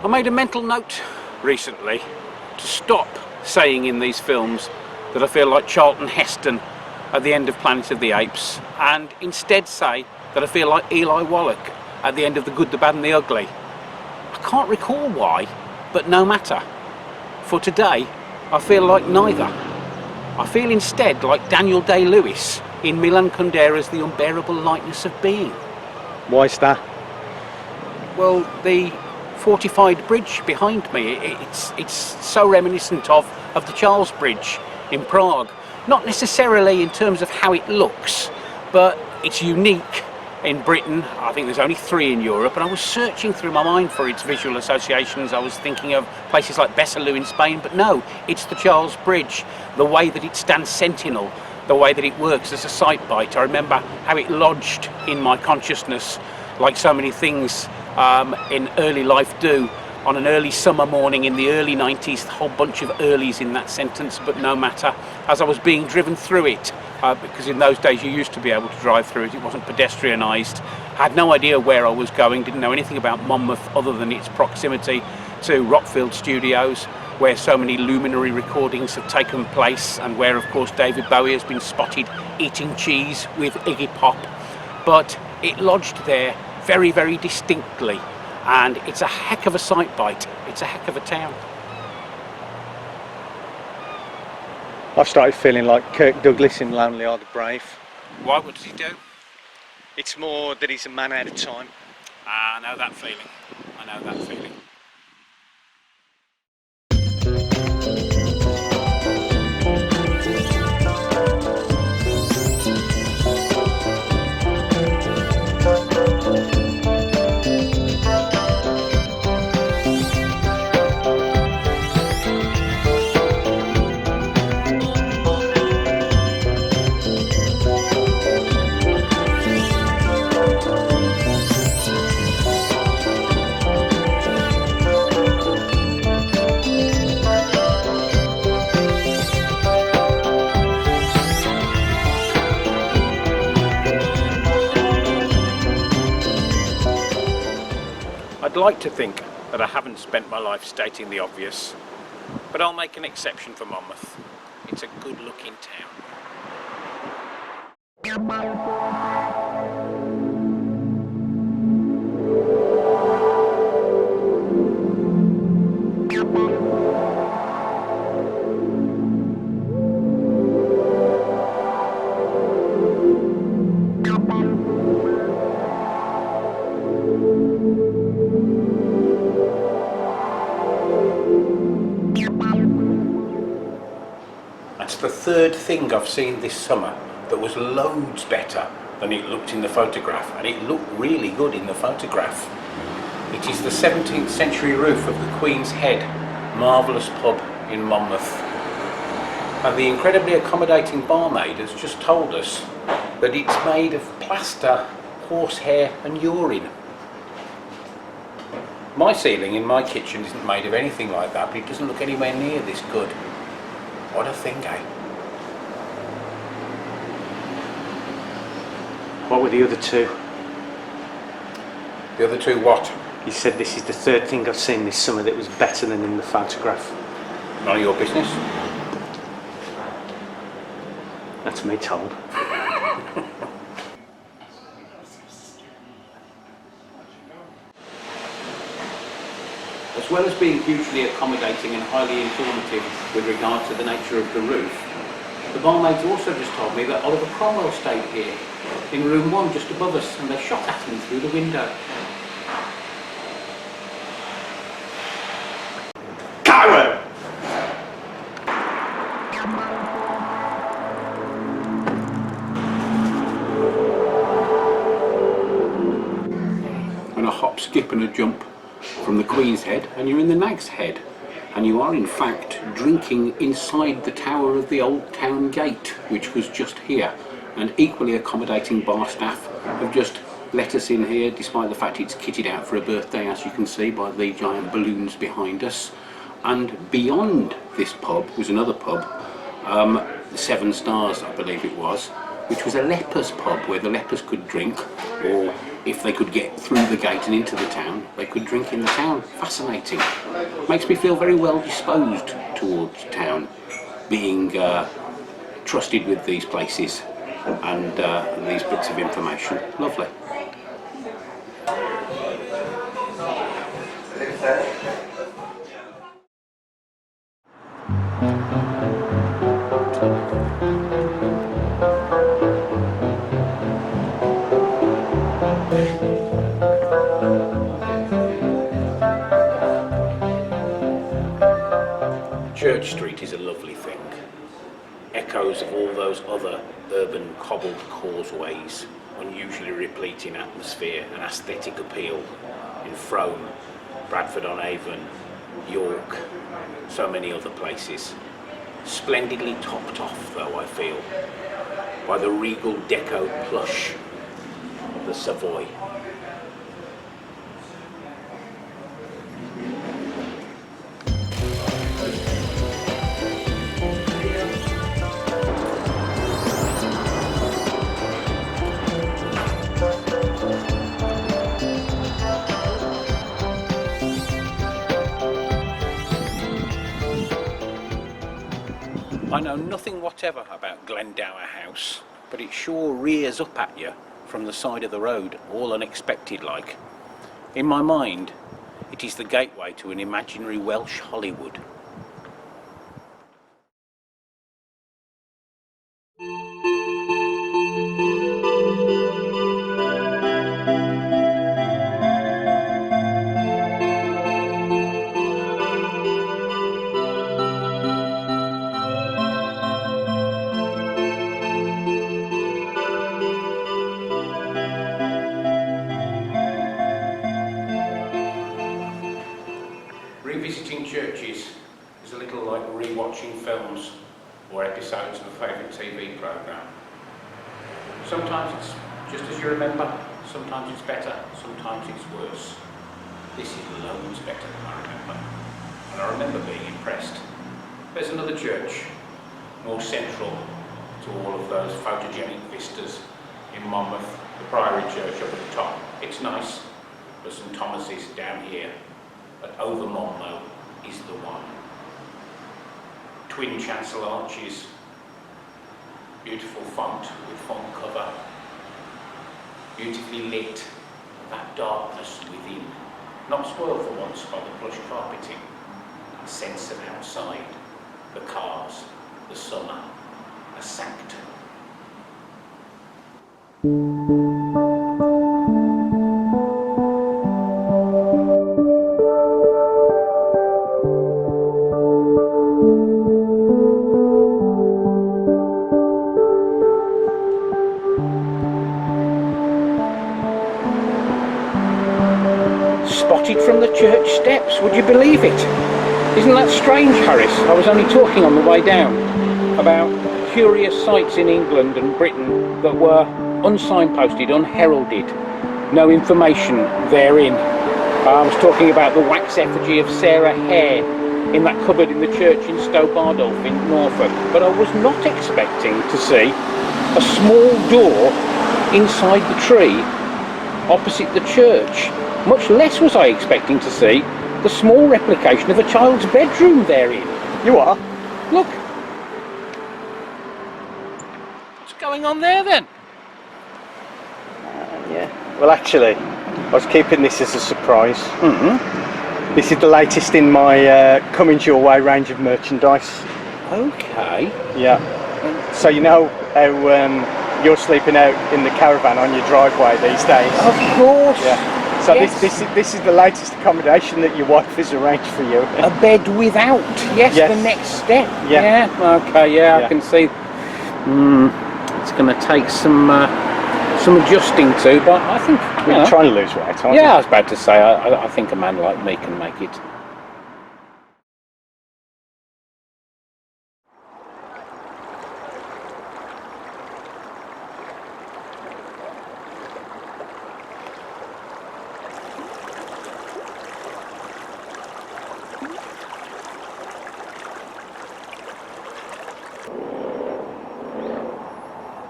I made a mental note recently to stop saying in these films that I feel like Charlton Heston at the end of Planet of the Apes, and instead say that I feel like Eli Wallach at the end of The Good, the Bad and the Ugly. I can't recall why, but no matter. For today, I feel like neither. I feel instead like Daniel Day-Lewis in Milan Kundera's The Unbearable Lightness of Being. Why's that? Well, the fortified bridge behind me, it's so reminiscent of the Charles Bridge in Prague. Not necessarily in terms of how it looks, but it's unique in Britain. I think there's only 3 in Europe, and I was searching through my mind for its visual associations. I was thinking of places like Besalú in Spain, but no, it's the Charles Bridge. The way that it stands sentinel, the way that it works as a sight bite. I remember how it lodged in my consciousness, like so many things in early life do. On an early summer morning in the early 90s, a whole bunch of earlies in that sentence, but no matter, as I was being driven through it, because in those days you used to be able to drive through it, it wasn't pedestrianised, had no idea where I was going, didn't know anything about Monmouth other than its proximity to Rockfield Studios, where so many luminary recordings have taken place, and where of course David Bowie has been spotted eating cheese with Iggy Pop. But it lodged there very, very distinctly. And it's a heck of a sight bite. It's a heck of a town. I've started feeling like Kirk Douglas in Lonely Are the Brave. Why? What does he do? It's more that he's a man out of time. I know that feeling. I know that feeling. I'd like to think that I haven't spent my life stating the obvious, but I'll make an exception for Monmouth. It's a good-looking town. That's the third thing I've seen this summer that was loads better than it looked in the photograph, and it looked really good in the photograph. It is the 17th century roof of the Queen's Head, marvellous pub in Monmouth. And the incredibly accommodating barmaid has just told us that it's made of plaster, horsehair and urine. My ceiling in my kitchen isn't made of anything like that, but it doesn't look anywhere near this good. What a thing, eh? What were the other 2? The other 2 what? He said this is the third thing I've seen this summer that was better than in the photograph. None of your business. That's me told. As well as being hugely accommodating and highly informative with regard to the nature of the roof, the barmaids also just told me that Oliver Cromwell stayed here, in room 1 just above us, and they shot at him through the window. Caro! going to jump from the Queen's Head and you're in the Nag's Head. And you are in fact drinking inside the tower of the old town gate, which was just here. And equally accommodating bar staff have just let us in here, despite the fact it's kitted out for a birthday, as you can see by the giant balloons behind us. And beyond this pub was another pub, the Seven Stars I believe it was, which was a lepers pub where the lepers could drink, or if they could get through the gate and into the town, they could drink in the town. Fascinating. Makes me feel very well disposed towards town, being trusted with these places and these bits of information. Lovely. Church Street is a lovely thing. Echoes of all those other urban cobbled causeways, unusually replete in atmosphere and aesthetic appeal in Frome, Bradford-on-Avon, York, so many other places. Splendidly topped off, though, I feel, by the regal deco plush of the Savoy. I know nothing whatever about Glendower House, but it sure rears up at you from the side of the road, all unexpected like. In my mind, it is the gateway to an imaginary Welsh Hollywood. Revisiting churches is a little like rewatching films or episodes of a favourite TV programme. Sometimes it's just as you remember, sometimes it's better, sometimes it's worse. This is loads better than I remember, and I remember being impressed. There's another church, more central to all of those photogenic vistas in Monmouth, the Priory Church up at the top. It's nice, but St Thomas's down here. But over Monnow is the one. Twin chancel arches, beautiful font with font cover, beautifully lit, that darkness within, not spoiled for once by the plush carpeting, a sense of outside, the cars, the summer, a sanctum. Spotted from the church steps, would you believe it? Isn't that strange, Harris? I was only talking on the way down about curious sights in England and Britain that were unsignposted, unheralded, no information therein. I was talking about the wax effigy of Sarah Hare in that cupboard in the church in Stow Bardolph in Norfolk, but I was not expecting to see a small door inside the tree opposite the church. Much less was I expecting to see the small replication of a child's bedroom therein. You are? Look. What's going on there then? Yeah. Well, actually, I was keeping this as a surprise. Mm-hmm. This is the latest in my Cummings Your Way range of merchandise. Okay. Yeah. So you know how you're sleeping out in the caravan on your driveway these days? Of course. Yeah. So yes. this is the latest accommodation that your wife has arranged for you. A bed without. Yes, yes. The next step. Yeah. Okay, yeah, Yeah. I can see. It's going to take some some adjusting to, but I think You're trying to lose weight, aren't you? yeah, I was about to say, I think a man like me can make it.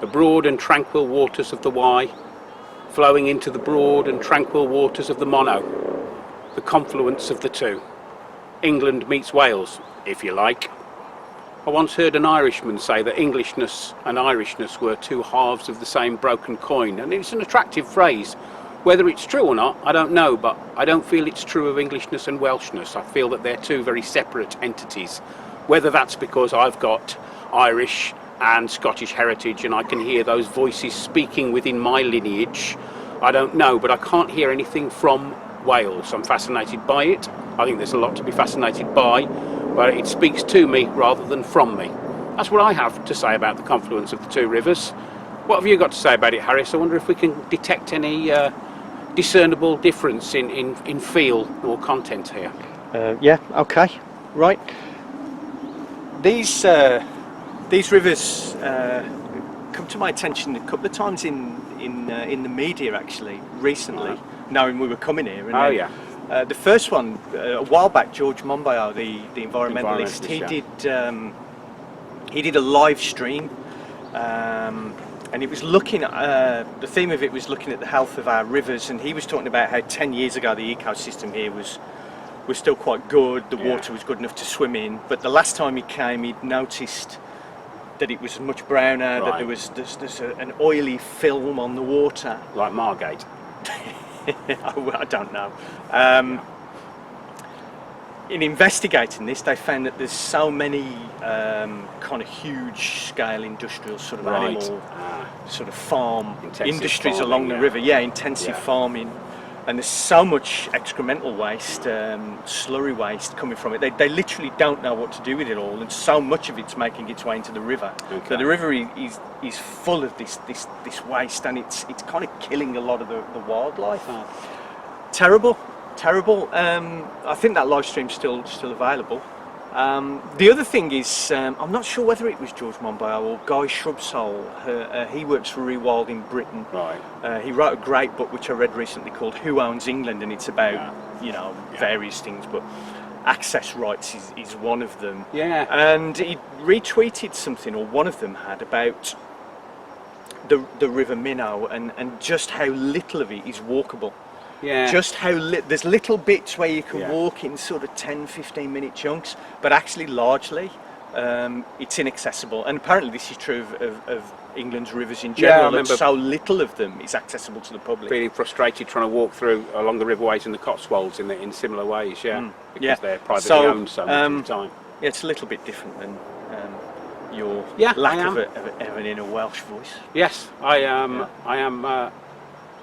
The broad and tranquil waters of the Wye, flowing into the broad and tranquil waters of the Monnow, the confluence of the two. England meets Wales, if you like. I once heard an Irishman say that Englishness and Irishness were two halves of the same broken coin, and it's an attractive phrase. Whether it's true or not, I don't know, but I don't feel it's true of Englishness and Welshness. I feel that they're two very separate entities. Whether that's because I've got Irish and Scottish heritage and I can hear those voices speaking within my lineage, I don't know, but I can't hear anything from Wales. I'm fascinated by it. I think there's a lot to be fascinated by, but it speaks to me rather than from me. That's what I have to say about the confluence of the two rivers. What have you got to say about it, Harris? I wonder if we can detect any discernible difference in feel or content here. Yeah, okay, right. These rivers come to my attention a couple of times in the media actually recently, knowing we were coming here. And the first one a while back, George Monbiot, the environmentalist, he did a live stream, and it was looking at the theme of it was looking at the health of our rivers, and he was talking about how 10 years ago the ecosystem here was still quite good. The water was good enough to swim in, but the last time he came, he'd noticed that it was much browner, that there's an oily film on the water. Like Margate? I don't know. In investigating this, they found that there's so many kind of huge scale industrial sort of animal sort of farm industries farming, along the river. Intensive farming. And there's so much excremental waste, slurry waste coming from it. They literally don't know what to do with it all, and so much of it's making its way into the river. Okay. So the river is full of this waste, and it's kind of killing a lot of the wildlife. Terrible. I think that live stream's still available. The other thing is, I'm not sure whether it was George Monbiot or Guy Shrubsole. He works for Rewild in Britain. Right. He wrote a great book which I read recently called Who Owns England, and it's about various things, but access rights is one of them. Yeah. And he retweeted something, or one of them had, about the River Monnow and just how little of it is walkable. Yeah. Just how there's little bits where you can walk in sort of 10-15 minute chunks, but actually largely it's inaccessible. And apparently this is true of England's rivers in general. I remember so little of them is accessible to the public. Feeling frustrated trying to walk through along the riverways in the Cotswolds in similar ways, because they're privately owned so much of the time. Yeah, it's a little bit different than your lack of an inner Welsh voice. Yes, I am.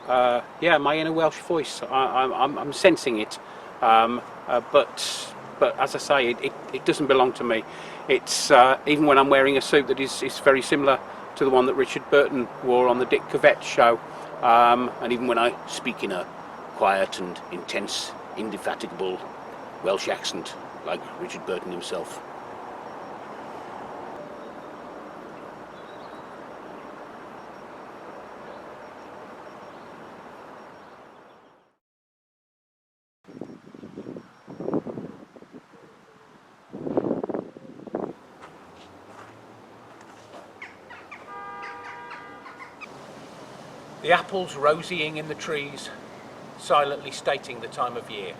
My inner Welsh voice. I'm sensing it, but as I say, it doesn't belong to me. It's even when I'm wearing a suit that is very similar to the one that Richard Burton wore on the Dick Cavett show, and even when I speak in a quiet and intense, indefatigable Welsh accent like Richard Burton himself. The apples rosying in the trees, silently stating the time of year.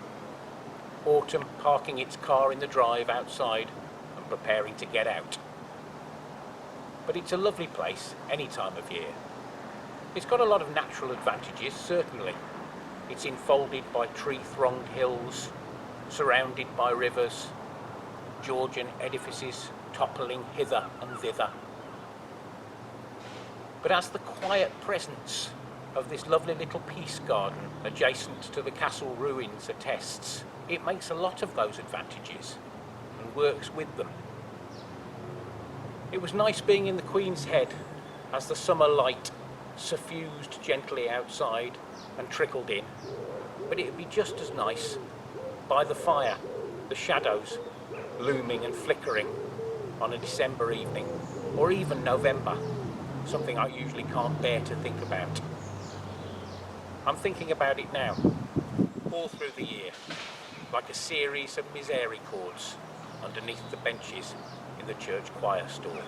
Autumn parking its car in the drive outside and preparing to get out. But it's a lovely place any time of year. It's got a lot of natural advantages, certainly. It's enfolded by tree-thronged hills, surrounded by rivers, Georgian edifices toppling hither and thither. But as the quiet presence of this lovely little peace garden adjacent to the castle ruins attests, it makes a lot of those advantages and works with them. It was nice being in the Queen's Head as the summer light suffused gently outside and trickled in, but it would be just as nice by the fire, the shadows looming and flickering on a December evening, or even November, something I usually can't bear to think about. I'm thinking about it now, all through the year, like a series of misericords underneath the benches in the church choir stall.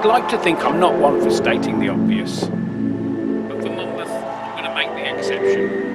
I'd like to think I'm not one for stating the obvious, but for Monmouth, I'm going to make the exception.